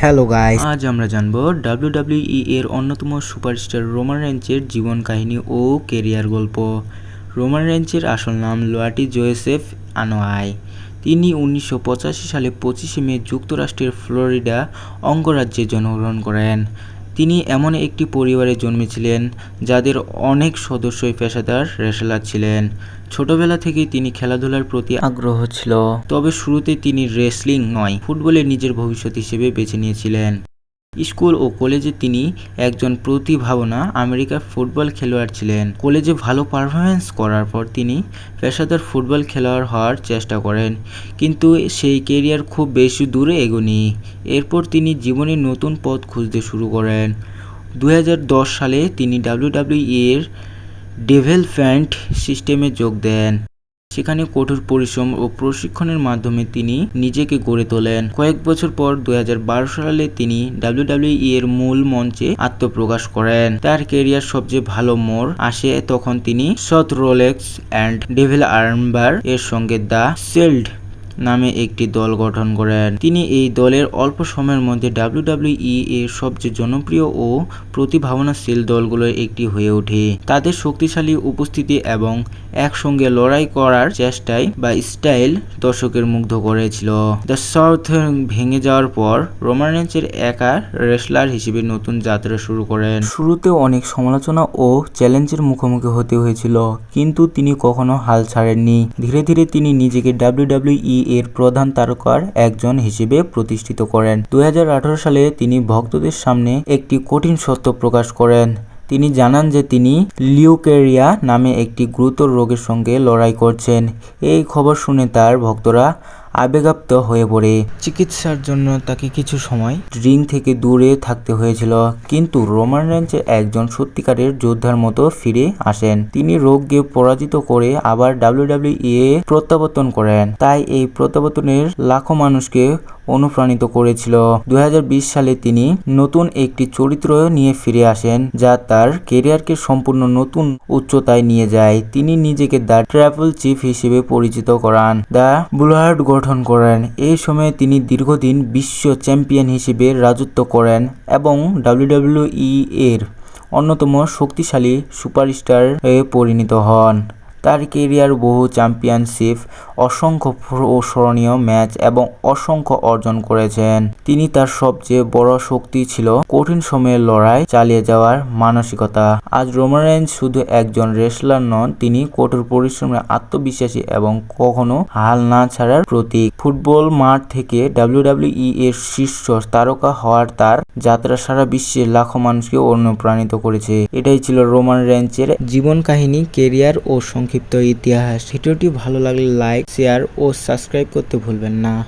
Hello guys, আজ আমরা জানবো ডাব্লিউডাব্লিউই এর অন্যতম সুপারস্টার রোমান রেঞ্চের জীবন কাহিনী ও কেরিয়ার গল্প। রোমান রেঞ্চের আসল নাম লোয়াটি জোসেফ আনোয়াই। তিনি 1985 সালে 25শে মে যুক্তরাষ্ট্রের ফ্লোরিডা অঙ্গরাজ্যে জন্মগ্রহণ করেন। তিনি এমন একটি পরিবারে জন্মেছিলেন যাদের অনেক সদস্যই পেশাদার রেসলার ছিলেন। ছোটবেলা থেকেই তিনি খেলাধুলার প্রতি আগ্রহ ছিল, তবে শুরুতে তিনি রেসলিং নয়, ফুটবলে নিজের ভবিষ্যৎ হিসেবে বেছে নিয়েছিলেন। স্কুল ও কলেজে তিনি একজন প্রতিভাবান আমেরিকার ফুটবল খেলোয়াড় ছিলেন। কলেজে ভালো পারফরমেন্স করার পর তিনি পেশাদার ফুটবল খেলোয়াড় হওয়ার চেষ্টা করেন, কিন্তু সেই ক্যারিয়ার খুব বেশি দূরে এগোয়নি। এরপর তিনি জীবনের নতুন পথ খুঁজতে শুরু করেন। 2010 সালে তিনি ডাব্লিউডাব্লিউই এর ডেভেলপমেন্ট সিস্টেমে যোগ দেন। সেখানে কঠোর পরিশ্রম ও প্রশিক্ষণের মাধ্যমে তিনি নিজেকে গড়ে তোলেন। কয়েক বছর পর 2012 সালে তিনি ডাব্লিউডাব্লিউই এর মূল মঞ্চে আত্মপ্রকাশ করেন। তার ক্যারিয়ার সবচেয়ে ভালো মোড় আসে তখন তিনি সথ রোলেক্স অ্যান্ড ডেভিল আর্মবার এর সঙ্গে দ্য শিল্ড নামে একটি দল গঠন করেন। তিনি এই দলের অল্প সময়ের মধ্যে ডাব্লিউডাব্লিউই এর সবচেয়ে জনপ্রিয় ও প্রতিভাবানশীল দলগুলোর একটি হয়ে ওঠে। তাদের শক্তিশালী উপস্থিতি এবং একসঙ্গে লড়াই করার চেষ্টায় বা স্টাইল দর্শকের মুগ্ধ করেছিল। দ্য সাউথ ভেঙে যাওয়ার পর রোমান রেঞ্চের একা রেসলার হিসেবে নতুন যাত্রা শুরু করেন। শুরুতে অনেক সমালোচনা ও চ্যালেঞ্জের মুখোমুখি হতে হয়েছিল, কিন্তু তিনি কখনো হাল ছাড়েননি। ধীরে ধীরে তিনি নিজেকে ডাব্লিউডাব্লিউই এর প্রধান তারকার একজন হিসেবে প্রতিষ্ঠিত করেন। 2018 সালে তিনি ভক্তদের সামনে একটি কঠিন সত্য প্রকাশ করেন। তিনি জানান যে তিনি লিউকেরিয়া নামে একটি গুরুতর রোগের সঙ্গে লড়াই করছেন। এই খবর শুনে তার ভক্তরা আবেগাপ্ত হয়ে পড়ে। চিকিৎসার জন্য তাকে কিছু সময় রিং থেকে দূরে থাকতে হয়েছিল, কিন্তু রোমান রেঞ্চ একজন সত্যিকারের যোদ্ধার মতো ফিরে আসেন। তিনি রোগকে পরাজিত করে আবার ডাব্লিউডাব্লিউই এ প্রত্যাবর্তন করেন। তাই এই প্রত্যাবর্তনের লাখো মানুষকে অনুপ্রাণিত করেছিল। 2020 সালে তিনি নতুন একটি চরিত্র নিয়ে ফিরে আসেন, যা তার ক্যারিয়ারকে সম্পূর্ণ নতুন উচ্চতায় নিয়ে যায়। তিনি নিজেকে দ্য ট্রিপল চিফ হিসেবে পরিচিত করান, দ্য বুলহার্ড গঠন করেন। এই সময়ে তিনি দীর্ঘদিন বিশ্ব চ্যাম্পিয়ন হিসেবে রাজত্ব করেন এবং ডাব্লিউডাব্লিউই এর অন্যতম শক্তিশালী সুপারস্টার হয়ে পরিণত হন। তার ক্যারিয়ার বহু চ্যাম্পিয়নশিপ, অসংখ্য স্মরণীয় ম্যাচ এবং অসংখ্য অর্জন করেছেন। তিনি তার সবচেয়ে বড় শক্তি ছিল কঠিন সময়ে লড়াই চালিয়ে যাওয়ার মানসিকতা। আজ রোমান রেঞ্চ শুধু একজন রেসলার নন, তিনি কঠোর পরিশ্রমে আত্মবিশ্বাসী এবং কখনো হাল না ছাড়ার প্রতীক। ফুটবল মাঠ থেকে ডাব্লিউডাব্লিউই এর শীর্ষ তারকা হওয়ার তার যাত্রা সারা বিশ্বে লাখো মানুষকে অনুপ্রাণিত করেছে। এটাই ছিল রোমান রেঞ্চের জীবন কাহিনী, ক্যারিয়ার ও সংক্ষিপ্ত ইতিহাস। ভিডিওটি ভালো লাগলে লাইক, শেয়ার ও সাবস্ক্রাইব করতে ভুলবেন না।